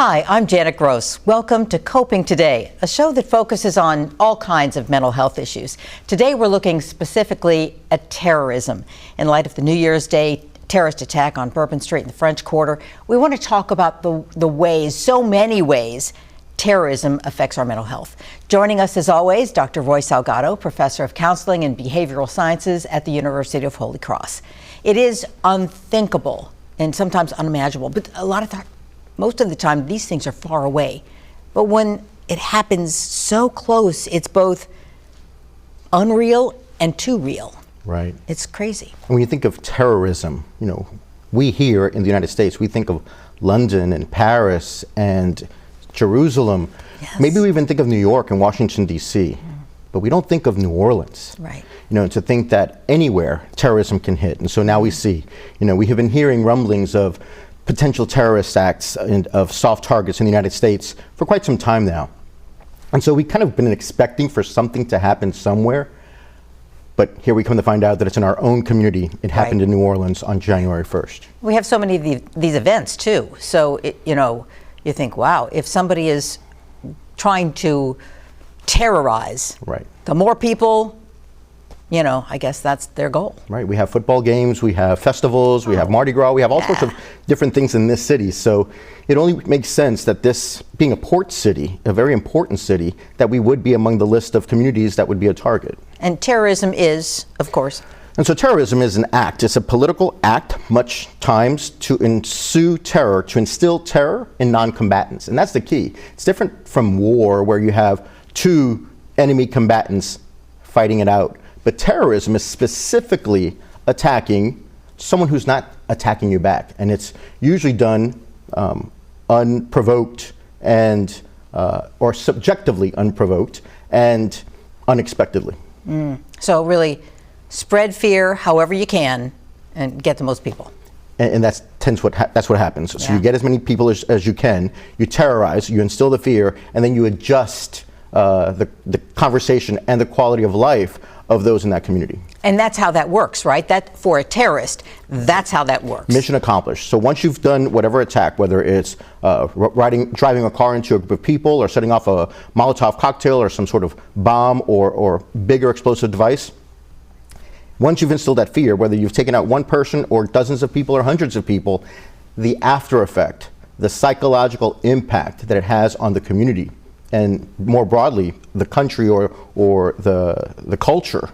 Hi, I'm Janet Gross. Welcome to Coping Today, a show that focuses on all kinds of mental health issues. Today we're looking specifically at terrorism. In light of the New Year's Day terrorist attack on Bourbon Street in the French Quarter, we want to talk about the ways, so many ways, terrorism affects our mental health. Joining us as always, Dr. Roy Salgado, Professor of Counseling and Behavioral Sciences at the University of Holy Cross. It is unthinkable and sometimes unimaginable, but most of the time, these things are far away. But when it happens so close, it's both unreal and too real. Right. It's crazy. When you think of terrorism, we here in the United States, we think of London and Paris and Jerusalem. Yes. Maybe we even think of New York and Washington, D.C., but we don't think of New Orleans. Right. To think that anywhere terrorism can hit. And so now we see, we have been hearing rumblings of potential terrorist acts and of soft targets in the United States for quite some time now. And so we kind of been expecting for something to happen somewhere, but here we come to find out that it's in our own community. It happened in New Orleans on January 1st. We have so many of these events too. So, you think, wow, if somebody is trying to terrorize, the more people, I guess that's their goal. Right. We have football games, we have festivals, we have Mardi Gras, we have all sorts of different things in this city. So it only makes sense that this being a port city, a very important city, that we would be among the list of communities that would be a target. And terrorism is, of course. And so terrorism is an act. It's a political act, much times, to instill terror in non-combatants. And that's the key. It's different from war, where you have two enemy combatants fighting it out. But terrorism is specifically attacking someone who's not attacking you back. And it's usually done unprovoked and, or subjectively unprovoked and unexpectedly. So really spread fear however you can and get the most people. And that's what happens. So you get as many people as you can, you terrorize, you instill the fear, and then you adjust the conversation and the quality of life of those in that community. And that's how that works, right? That for a terrorist, that's how that works. Mission accomplished. So once you've done whatever attack, whether it's driving a car into a group of people or setting off a Molotov cocktail or some sort of bomb or bigger explosive device, once you've instilled that fear, whether you've taken out one person or dozens of people or hundreds of people, the after effect, the psychological impact that it has on the community, and more broadly, the country or the culture,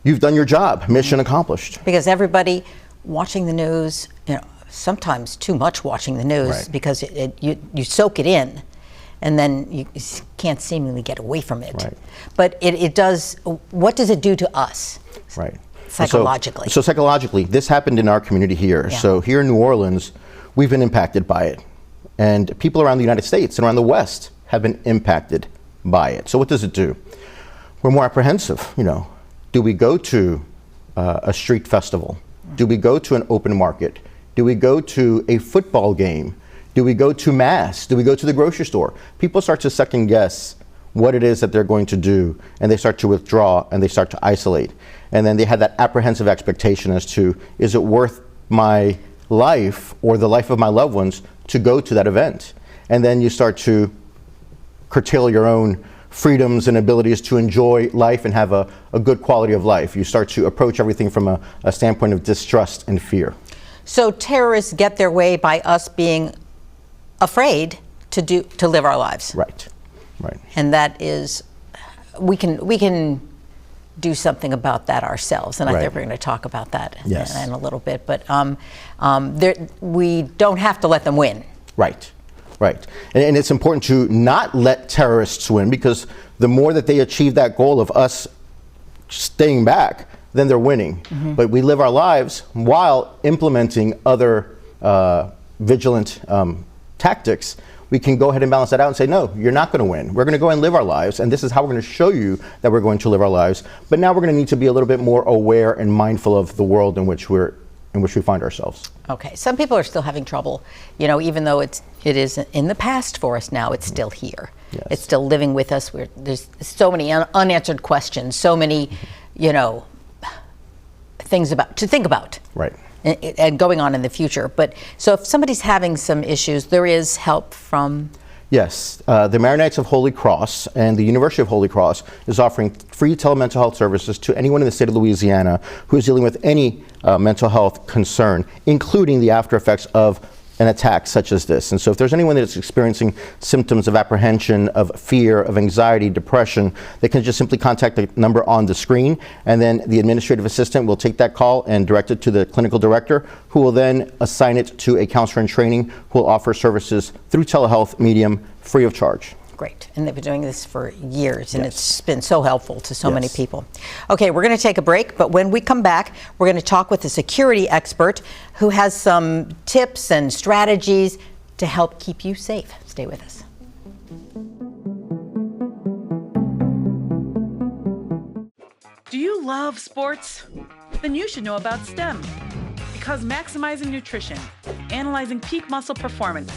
you've done your job, mission accomplished. Because everybody watching the news, sometimes too much watching the news, because you soak it in, and then you can't seemingly get away from it. Right. But it does, what does it do to us? Right. Psychologically. So psychologically, this happened in our community here. Yeah. So here in New Orleans, we've been impacted by it. And people around the United States and around the West have been impacted by it. So what does it do? We're more apprehensive. Do we go to a street festival? Do we go to an open market? Do we go to a football game? Do we go to mass? Do we go to the grocery store? People start to second guess what it is that they're going to do, and they start to withdraw and they start to isolate. And then they have that apprehensive expectation as to, is it worth my life or the life of my loved ones to go to that event? And then you start to curtail your own freedoms and abilities to enjoy life and have a good quality of life. You start to approach everything from a standpoint of distrust and fear. So terrorists get their way by us being afraid to live our lives. Right. Right. And that is, we can do something about that ourselves, and I think we're going to talk about that in a little bit. But we don't have to let them win. Right. Right. And it's important to not let terrorists win, because the more that they achieve that goal of us staying back, then they're winning. But we live our lives while implementing other vigilant tactics. We can go ahead and balance that out and say, no, you're not going to win. We're going to go and live our lives, and this is how we're going to show you that we're going to live our lives. But now we're going to need to be a little bit more aware and mindful of the world in which we find ourselves. Okay, some people are still having trouble, even though it is in the past for us now, it's still here. Yes. It's still living with us. There's so many unanswered questions, so many, things to think about. Right. and going on in the future. But so if somebody's having some issues, there is help from... Yes, the Maronites of Holy Cross and the University of Holy Cross is offering free telemental health services to anyone in the state of Louisiana who is dealing with any mental health concern, including the after effects of an attack such as this. And so if there's anyone that's experiencing symptoms of apprehension, of fear, of anxiety, depression, they can just simply contact the number on the screen, and then the administrative assistant will take that call and direct it to the clinical director, who will then assign it to a counselor in training who will offer services through telehealth medium free of charge. Great. And they've been doing this for years, and Yes. it's been so helpful to so many Yes. people. Okay, we're going to take a break, but when we come back, we're going to talk with a security expert who has some tips and strategies to help keep you safe. Stay with us. Do you love sports? Then you should know about STEM. Because maximizing nutrition, analyzing peak muscle performance,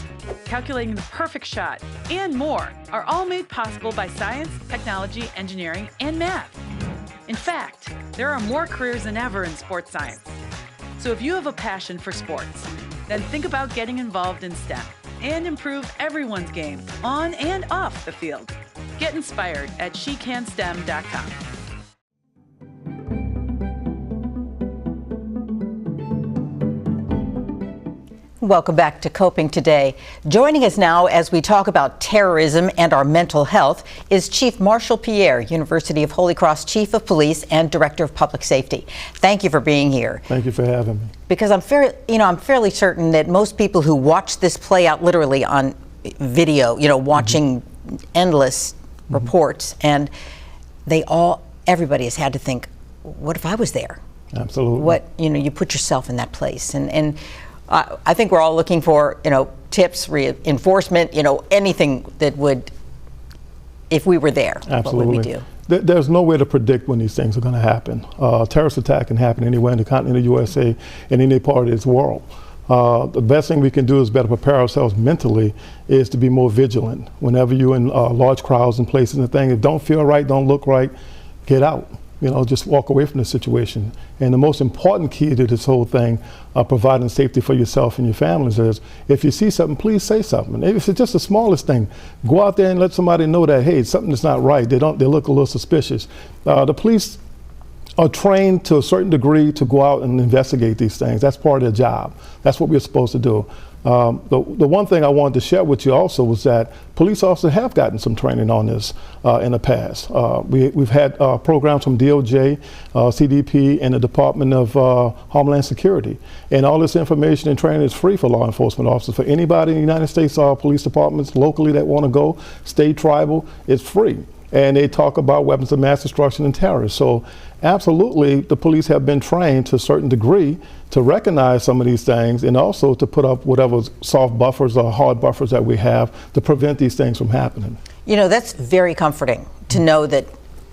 calculating the perfect shot, and more are all made possible by science, technology, engineering, and math. In fact, there are more careers than ever in sports science. So if you have a passion for sports, then think about getting involved in STEM and improve everyone's game on and off the field. Get inspired at SheCanSTEM.com. Welcome back to Coping Today. Joining us now as we talk about terrorism and our mental health is Chief Marshal Pierre, University of Holy Cross Chief of Police and Director of Public Safety. Thank you for being here. Thank you for having me. Because I'm fairly certain that most people who watch this play out literally on video, watching endless reports, and everybody has had to think, what if I was there? Absolutely. You put yourself in that place, and I think we're all looking for, tips, reinforcement, anything that would, if we were there, Absolutely. What would we do? There's no way to predict when these things are going to happen. Terrorist attack can happen anywhere in the continent of the USA and any part of this world. The best thing we can do is better prepare ourselves mentally is to be more vigilant. Whenever you're in large crowds and places and things, if don't feel right, don't look right, get out. Just walk away from the situation. And the most important key to this whole thing, providing safety for yourself and your families, is if you see something, please say something. If it's just the smallest thing, go out there and let somebody know that, hey, something is not right. They look a little suspicious. The police are trained to a certain degree to go out and investigate these things. That's part of their job. That's what we're supposed to do. The one thing I wanted to share with you also was that police officers have gotten some training on this in the past. We've had programs from DOJ, CDP, and the Department of Homeland Security. And all this information and training is free for law enforcement officers. For anybody in the United States police departments locally that want to go, state, tribal, it's free. And they talk about weapons of mass destruction and terror. So absolutely, the police have been trained to a certain degree to recognize some of these things and also to put up whatever soft buffers or hard buffers that we have to prevent these things from happening. That's very comforting to know that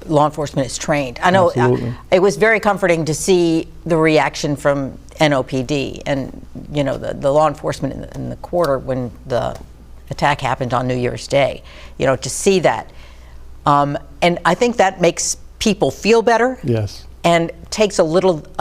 law enforcement is trained. I know it was very comforting to see the reaction from NOPD and, the law enforcement in the quarter when the attack happened on New Year's Day, to see that. And I think that makes people feel better. Yes. And takes a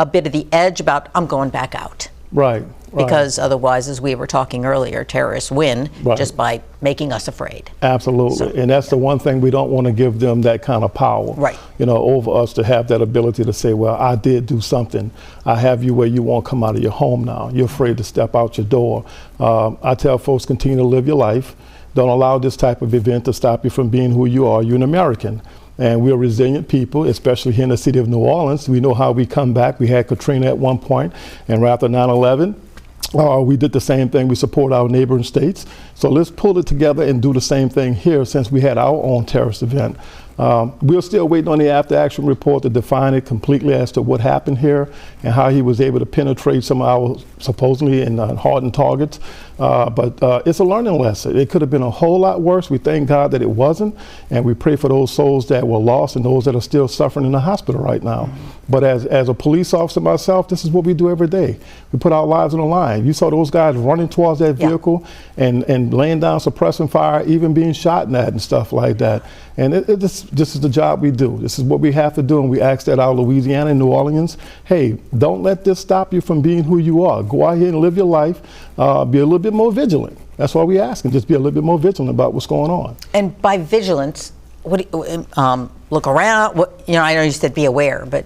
bit of the edge about, I'm going back out. Right. Because otherwise, as we were talking earlier, terrorists win just by making us afraid. Absolutely. So, and that's the one thing we don't want to give them that kind of power. Right. Over us to have that ability to say, well, I did do something. I have you where you won't come out of your home now. You're afraid to step out your door. I tell folks, continue to live your life. Don't allow this type of event to stop you from being who you are. You're an American. And we're resilient people, especially here in the city of New Orleans. We know how we come back. We had Katrina at one point, and right after 9/11, we did the same thing. We support our neighboring states. So let's pull it together and do the same thing here since we had our own terrorist event. We're still waiting on the after action report to define it completely as to what happened here and how he was able to penetrate some of our supposedly hardened targets. But it's a learning lesson. It could have been a whole lot worse. We thank God that it wasn't. And we pray for those souls that were lost and those that are still suffering in the hospital right now. But as a police officer myself, this is what we do every day. We put our lives on the line. You saw those guys running towards that vehicle and laying down suppressing fire, even being shot at and stuff like that. And this is the job we do. This is what we have to do, and we ask that out of Louisiana and New Orleans. Hey, don't let this stop you from being who you are. Go out here and live your life. Be a little bit more vigilant. That's why we ask, and just be a little bit more vigilant about what's going on. And by vigilance, what do you, look around? What, you know, I know you said be aware, but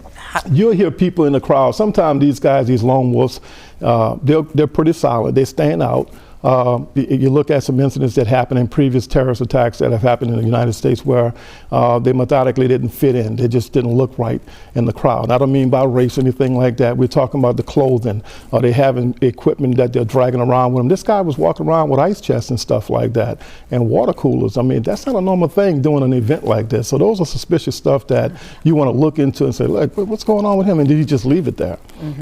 you'll hear people in the crowd. Sometimes these guys, these lone wolves, they're pretty solid. They stand out. You look at some incidents that happened in previous terrorist attacks that have happened in the United States where they methodically didn't fit in. They just didn't look right in the crowd. And I don't mean by race or anything like that. We're talking about the clothing. Or they having equipment that they're dragging around with them. This guy was walking around with ice chests and stuff like that, and water coolers. I mean, that's not a normal thing doing an event like this. So those are suspicious stuff that you want to look into and say, look, what's going on with him? And did he just leave it there?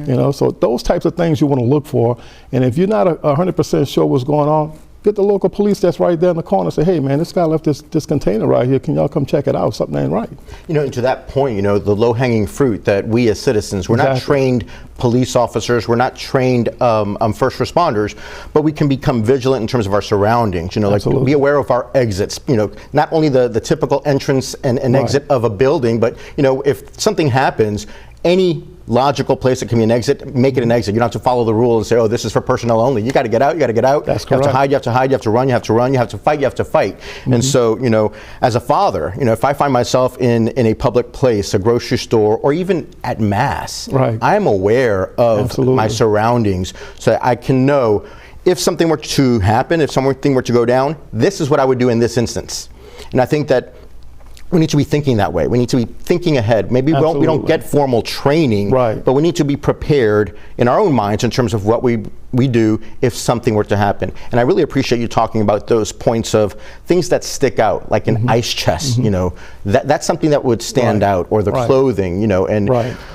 You know, so those types of things you want to look for. And if you're not 100% sure what's going on, get the local police that's right there in the corner and say, hey man, this guy left this container right here. Can y'all come check it out? Something ain't right. You know, and to that point, you know, the low-hanging fruit that we as citizens, we're not trained police officers, we're not trained first responders, but we can become vigilant in terms of our surroundings. You know, like be aware of our exits. You know, not only the typical entrance and exit of a building, but you know, if something happens, any logical place that can be an exit, make it an exit. You don't have to follow the rule and say, oh, this is for personnel only. You got to get out, you got to get out. That's correct. You have to hide, you have to hide, you have to run, you have to run, you have to fight, you have to fight. And so, you know, as a father, you know, if I find myself in a public place, a grocery store, or even at mass, I'm aware of my surroundings so that I can know if something were to happen, if something were to go down, this is what I would do in this instance. And I think that we need to be thinking that way. We need to be thinking ahead. Maybe we don't get formal training, but we need to be prepared in our own minds in terms of what we do if something were to happen. And I really appreciate you talking about those points of things that stick out, like an ice chest. You know, that's something that would stand out, or the clothing. You know, and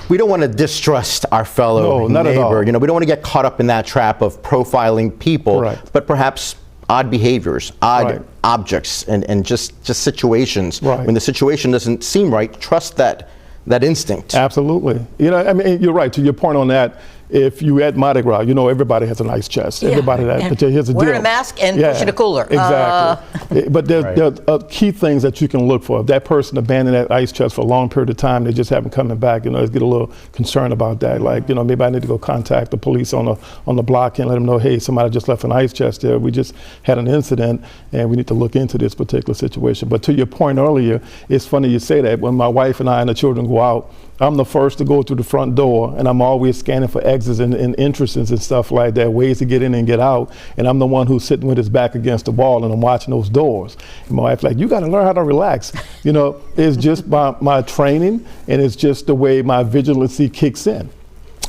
we don't want to distrust our fellow neighbor. You know, we don't want to get caught up in that trap of profiling people, but perhaps odd behaviors, odd objects, and just situations. When the situation doesn't seem right, trust that instinct. Absolutely. You know, I mean, you're right. To your point on that, if you at Mardi Gras, you know, everybody has an ice chest. Everybody but here's the deal. Wear a mask and push in a cooler. Exactly. But there are key things that you can look for. If that person abandoned that ice chest for a long period of time, they just haven't coming back, you know, let's get a little concerned about that. Like, you know, maybe I need to go contact the police on the block and let them know, hey, somebody just left an ice chest there. We just had an incident and we need to look into this particular situation. But to your point earlier, it's funny you say that. When my wife and I and the children go out, I'm the first to go through the front door, and I'm always scanning for exits and entrances and stuff like that, ways to get in and get out. And I'm the one who's sitting with his back against the wall, and I'm watching those doors. And my wife's like, you got to learn how to relax. You know, it's just my training, and it's just the way my vigilancy kicks in.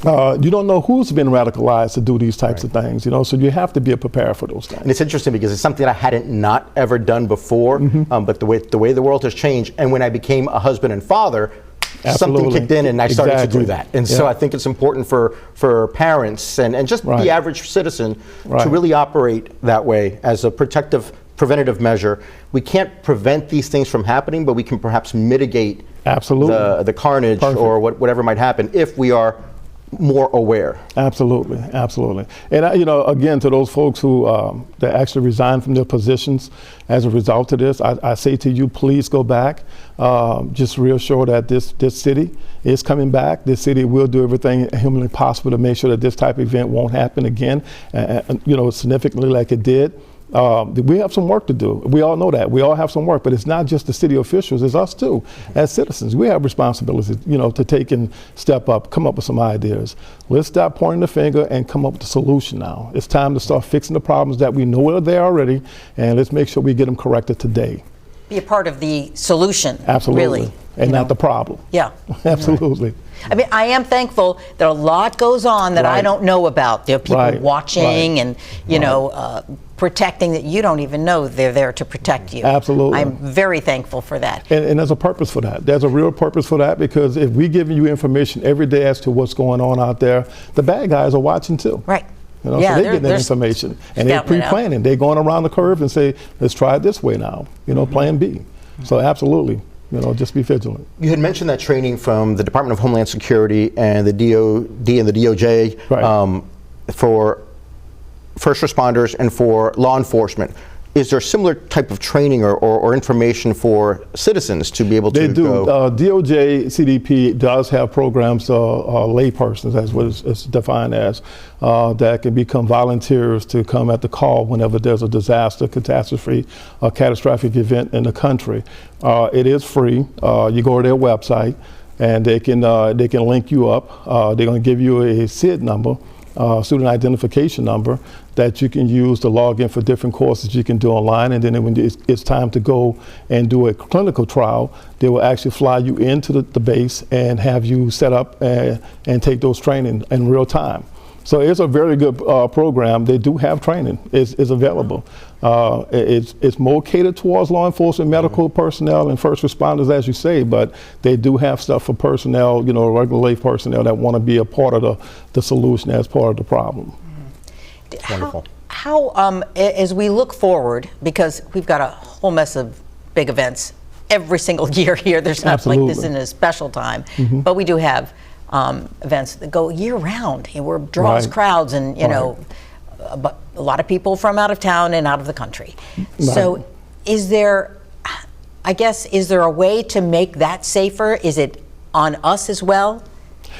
You don't know who's been radicalized to do these types of things, you know, so you have to be prepared for those things. And it's interesting because it's something that I hadn't not ever done before, but the way the world has changed, and when I became a husband and father, something kicked in and I started to do that. And so I think it's important for parents and just the average citizen to really operate that way as a preventative measure. We can't prevent these things from happening, but we can perhaps mitigate the carnage or whatever might happen if we are more aware. Absolutely. And you know, again, to those folks who that actually resigned from their positions as a result of this, I say to you, please go back. Just reassure that this city is coming back. This city will do everything humanly possible to make sure that this type of event won't happen again, you know, significantly like it did. We have some work to do. We all know that. We all have some work, but it's not just the city officials, it's us too. As citizens, we have responsibilities, you know, to take and step up, come up with some ideas. Let's stop pointing the finger and come up with a solution now. It's time to start fixing the problems that we know are there already, and let's make sure we get them corrected today. Be a part of the solution. Absolutely. Really. And not the problem. Yeah. Absolutely. I mean, I am thankful that a lot goes on that I don't know about. There are people watching and, you know, protecting that you don't even know they're there to protect you. Absolutely. I'm very thankful for that. And there's a purpose for that. There's a real purpose for that, because if we give you information every day as to what's going on out there, the bad guys are watching too. Right. You know, so they're getting that information. And they're pre-planning. They're going around the curve and say, let's try it this way now. You know, plan B. So absolutely. You know, just be vigilant. You had mentioned that training from the Department of Homeland Security and the DOD and the DOJ for first responders and for law enforcement. is there a similar type of training or information for citizens to be able to They do. go? DOJ, CDP does have programs, laypersons, as what it's defined as, that can become volunteers to come at the call whenever there's a disaster, catastrophe, a catastrophic event in the country. It is free. You go to their website, and they can link you up. They're going to give you a SID number, student identification number, that you can use to log in for different courses you can do online. And then when it's time to go and do a clinical trial, they will actually fly you into the base and have you set up and take those training in real time. So it's a very good program. They do have training. It's available. It's more catered towards law enforcement, medical personnel, and first responders, as you say, but they do have stuff for personnel, regular lay personnel that want to be a part of the solution as part of the problem. Wonderful. How as we look forward, because we've got a whole mess of big events every single year here. There's not like this in a special time, but we do have events that go year round, where it draws crowds, and a lot of people from out of town and out of the country. So is there a way to make that safer? Is it on us as well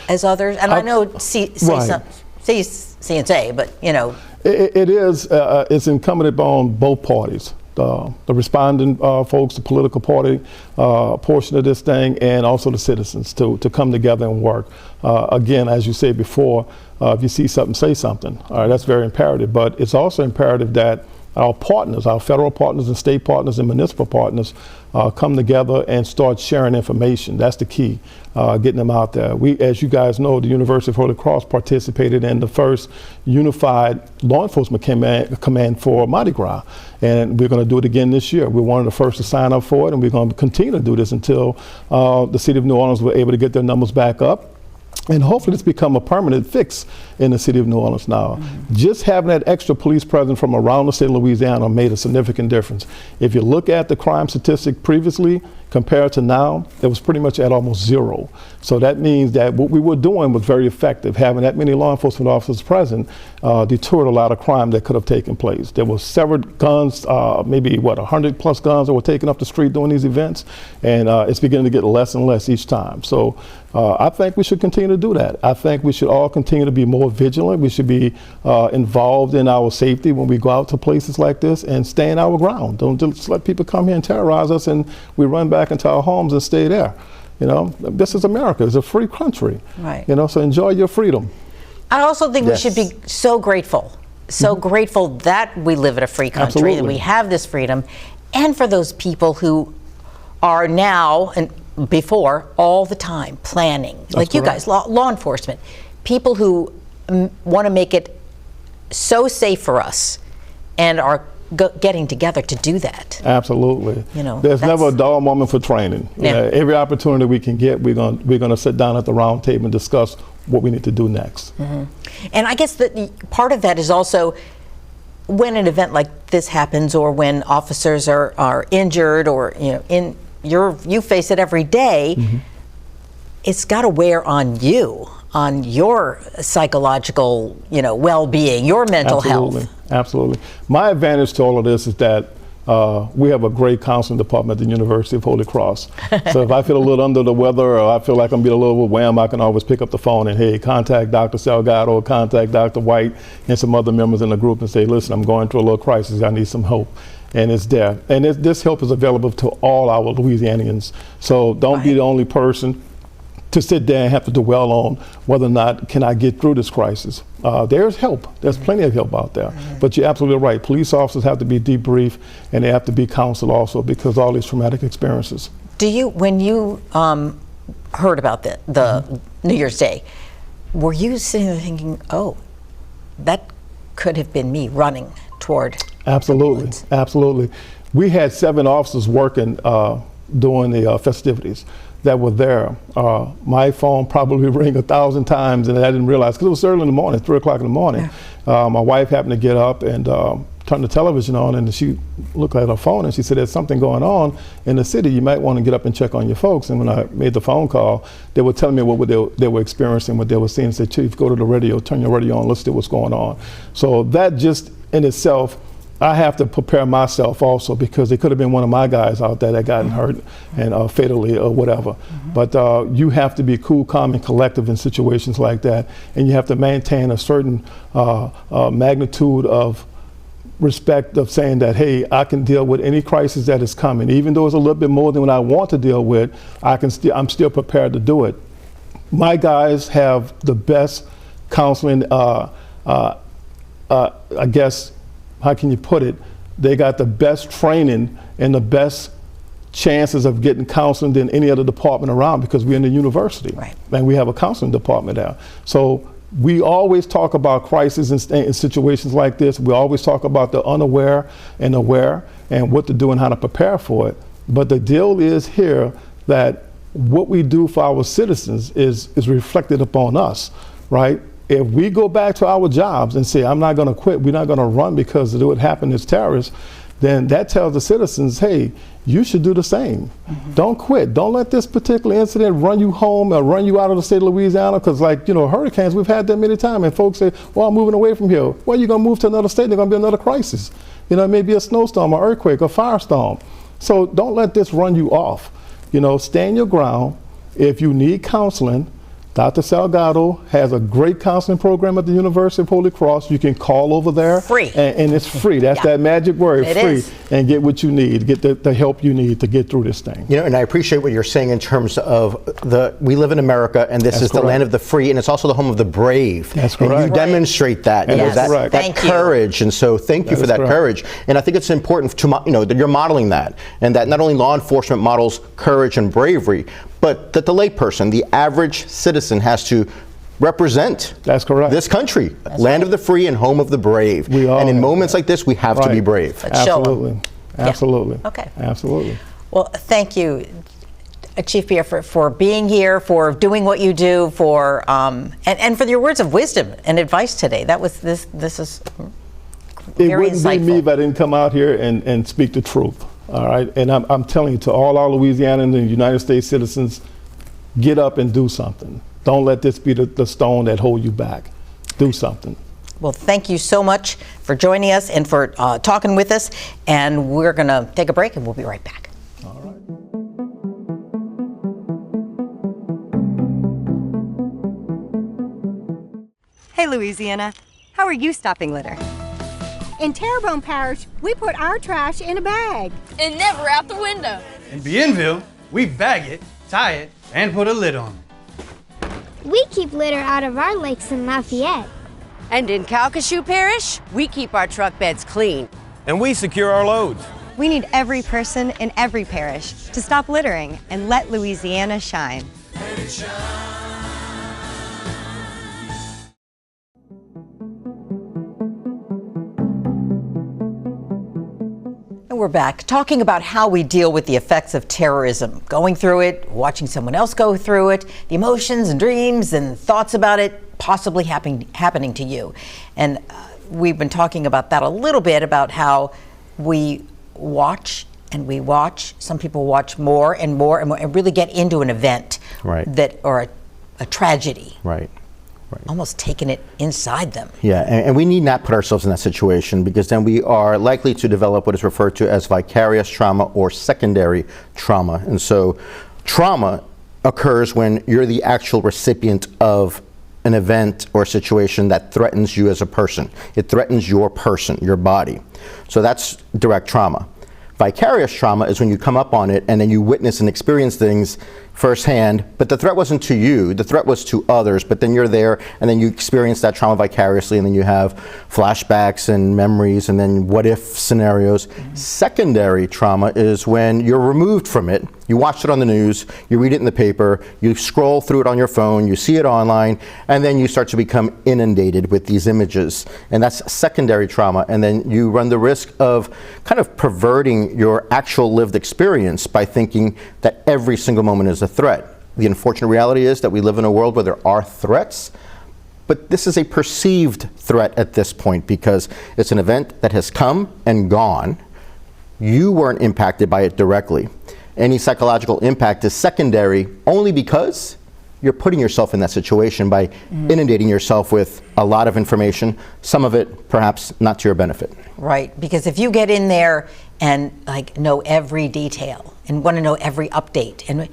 as others? And I know CNSA, but it is. It's incumbent upon both parties, the responding folks, the political party portion of this thing, and also the citizens to come together and work. Again, as you said before, if you see something, say something. All right, that's very imperative. But it's also imperative that our partners, our federal partners and state partners and municipal partners, come together and start sharing information. That's the key, getting them out there. We, as you guys know, the University of Holy Cross participated in the first unified law enforcement command for Mardi Gras, and we're going to do it again this year. We're one of the first to sign up for it, and we're going to continue to do this until the city of New Orleans were able to get their numbers back up. And hopefully it's become a permanent fix in the city of New Orleans now. Just having that extra police presence from around the state of Louisiana made a significant difference. If you look at the crime statistic previously compared to now, it was pretty much at almost zero. So that means that what we were doing was very effective. Having that many law enforcement officers present deterred a lot of crime that could have taken place. There were several guns, maybe 100 plus guns that were taken up the street during these events, and it's beginning to get less and less each time. So I think we should continue to do that. I think we should all continue to be more vigilant. We should be involved in our safety when we go out to places like this, and stand our ground. Don't just let people come here and terrorize us and we run back into our homes and stay there. This is America. It's a free country. Right. So enjoy your freedom. I also think we should be so grateful, grateful that we live in a free country, that we have this freedom, and for those people who are now and before all the time planning, like you guys, law enforcement, people who want to make it so safe for us and are getting together to do that. Absolutely. There's never a dull moment for training. Every opportunity we can get, we're going to sit down at the round table and discuss what we need to do next. And I guess that part of that is also when an event like this happens, or when officers are injured, or you face it every day. It's got to wear on you, on your psychological, well-being, your mental health. Absolutely. My advantage to all of this is that we have a great counseling department at the University of Holy Cross. So if I feel a little under the weather, or I feel like I'm being a little overwhelmed, I can always pick up the phone and, hey, contact Dr. Salgado, contact Dr. White, and some other members in the group and say, listen, I'm going through a little crisis. I need some help. And it's there. And this help is available to all our Louisianians. So don't be the only person to sit there and have to dwell on whether or not can I get through this crisis. There's help. There's plenty of help out there. But you're absolutely right. Police officers have to be debriefed, and they have to be counseled also, because of all these traumatic experiences. When you heard about the New Year's Day, were you sitting there thinking, oh, that could have been me running toward? Absolutely. Absolutely. We had 7 officers working during the festivities that were there. My phone probably rang 1,000 times, and I didn't realize, because it was early in the morning, 3 o'clock in the morning. My wife happened to get up and turn the television on, and she looked at her phone and she said, there's something going on in the city. You might want to get up and check on your folks. And when I made the phone call, they were telling me what they were experiencing, what they were seeing. Said, Chief, go to the radio, turn your radio on, listen to what's going on. So that just in itself I have to prepare myself also, because it could have been one of my guys out there that gotten hurt and fatally or whatever. But you have to be cool, calm, and collective in situations like that, and you have to maintain a certain magnitude of respect of saying that, hey, I can deal with any crisis that is coming, even though it's a little bit more than what I want to deal with. I'm still prepared to do it. My guys have the best counseling. I guess, how can you put it? They got the best training and the best chances of getting counseling than any other department around, because we're in the university, right, and we have a counseling department there. So we always talk about crises in situations like this. We always talk about the unaware and aware and what to do and how to prepare for it. But the deal is here that what we do for our citizens is reflected upon us, right? If we go back to our jobs and say, I'm not going to quit, we're not going to run because of what happened as terrorists, then that tells the citizens, hey, you should do the same. Don't quit. Don't let this particular incident run you home or run you out of the state of Louisiana, because, like, you know, hurricanes, we've had that many times, and folks say, well, I'm moving away from here. Well, you're going to move to another state, there's going to be another crisis. You know, it may be a snowstorm, or earthquake, or firestorm. So don't let this run you off. You know, stand your ground. If you need counseling, Dr. Salgado has a great counseling program at the University of Holy Cross. You can call over there. Free. And it's free. That's that magic word, it free. Is. And get what you need, get the help you need to get through this thing. You know, and I appreciate what you're saying in terms of we live in America, and this is the land of the free, and it's also the home of the brave. That's correct. And you demonstrate that, you know, that courage, and so thank you for that courage. And I think it's important to, you know, that you're modeling that, and that not only law enforcement models courage and bravery, but that the layperson, the average citizen, has to represent this country, land of the free and home of the brave. And in moments like this, we have to be brave. Absolutely. Absolutely. Okay. Absolutely. Well, thank you, Chief Pierre, for being here, for doing what you do, for and for your words of wisdom and advice today. That was this is very insightful. It wouldn't be me if I didn't come out here and speak the truth. All right, and I'm telling you, to all our Louisianans and United States citizens, get up and do something. Don't let this be the stone that hold you back. Do something. Well, thank you so much for joining us and for talking with us. And we're going to take a break, and we'll be right back. All right. Hey, Louisiana, how are you stopping litter? In Terrebonne Parish, we put our trash in a bag. And never out the window. In Bienville, we bag it, tie it, and put a lid on it. We keep litter out of our lakes in Lafayette. And in Calcasieu Parish, we keep our truck beds clean. And we secure our loads. We need every person in every parish to stop littering and let Louisiana shine. And we're back talking about how we deal with the effects of terrorism, going through it, watching someone else go through it, the emotions and dreams and thoughts about it possibly happening to you. And we've been talking about that a little bit, about how we watch and we watch. Some people watch more and more and more and really get into an event or a tragedy. Right. Almost taking it inside them. Yeah, and we need not put ourselves in that situation, because then we are likely to develop what is referred to as vicarious trauma or secondary trauma. And so trauma occurs when you're the actual recipient of an event or situation that threatens you as a person. It threatens your person, your body. So that's direct trauma. Vicarious trauma is when you come up on it and then you witness and experience things firsthand, but the threat wasn't to you, the threat was to others, but then you're there and then you experience that trauma vicariously, and then you have flashbacks and memories and then what if scenarios. Secondary trauma is when you're removed from it. You watched it on the news, you read it in the paper, you scroll through it on your phone, you see it online, and then you start to become inundated with these images. And that's secondary trauma. And then you run the risk of kind of perverting your actual lived experience by thinking that every single moment is a threat. The unfortunate reality is that we live in a world where there are threats, but this is a perceived threat at this point, because it's an event that has come and gone. You weren't impacted by it directly. Any psychological impact is secondary only because you're putting yourself in that situation by inundating yourself with a lot of information, some of it perhaps not to your benefit. Right, because if you get in there and like know every detail and want to know every update, and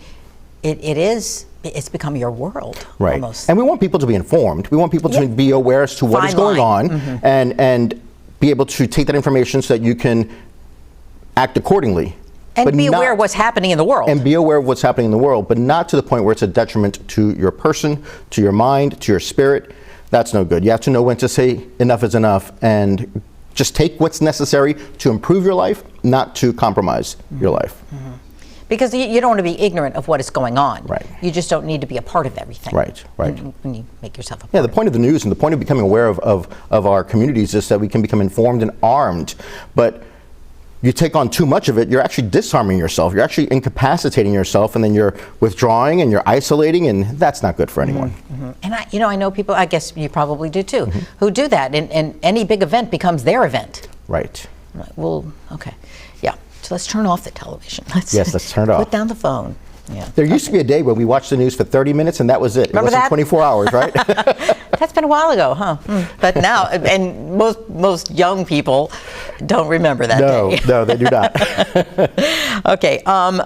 it's become your world, right? Almost. And we want people to be informed. We want people to be aware as to what is going on, and be able to take that information so that you can act accordingly. And be aware of what's happening in the world. And be aware of what's happening in the world, but not to the point where it's a detriment to your person, to your mind, to your spirit. That's no good. You have to know when to say enough is enough and just take what's necessary to improve your life, not to compromise your life. Because you don't want to be ignorant of what is going on. Right. You just don't need to be a part of everything. Right. When you make yourself a part. Yeah, the point of the news and the point of becoming aware of our communities is that we can become informed and armed. But you take on too much of it, you're actually disarming yourself. You're actually incapacitating yourself, and then you're withdrawing and you're isolating, and that's not good for anyone. And I know people, I guess you probably do too, who do that, and any big event becomes their event. Right. Well, okay. Yeah. So let's turn off the television. Let's turn it off. Put down the phone. Yeah. There used to be a day when we watched the news for 30 minutes and that was it. Remember it wasn't that? 24 hours, right? That's been a while ago, huh? But now, and most young people don't remember that day. No, they do not. Okay,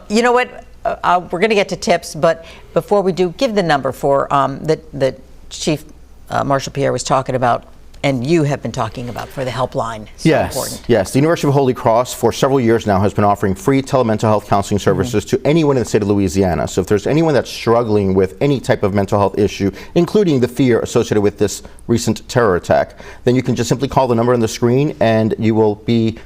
you know what? We're going to get to tips, but before we do, give the number for that Chief Marshal Pierre was talking about, and you have been talking about for the helpline. So important. Yes. The University of Holy Cross for several years now has been offering free telemental health counseling services to anyone in the state of Louisiana. So if there's anyone that's struggling with any type of mental health issue, including the fear associated with this recent terror attack, then you can just simply call the number on the screen and you will be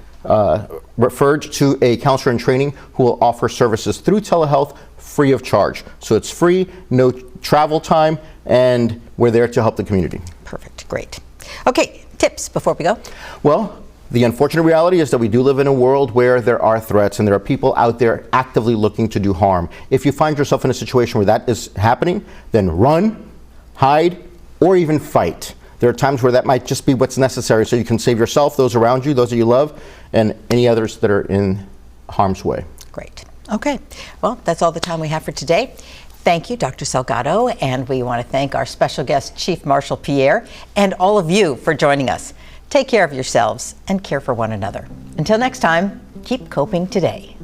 referred to a counselor in training who will offer services through telehealth free of charge. So it's free, no travel time, and we're there to help the community. Perfect. Great. Okay, tips before we go. Well, the unfortunate reality is that we do live in a world where there are threats and there are people out there actively looking to do harm. If you find yourself in a situation where that is happening, then run, hide, or even fight. There are times where that might just be what's necessary so you can save yourself, those around you, those that you love, and any others that are in harm's way. Great. Okay. Well, that's all the time we have for today. Thank you, Dr. Salgado, and we want to thank our special guest, Chief Marshal Pierre, and all of you for joining us. Take care of yourselves and care for one another. Until next time, keep coping today.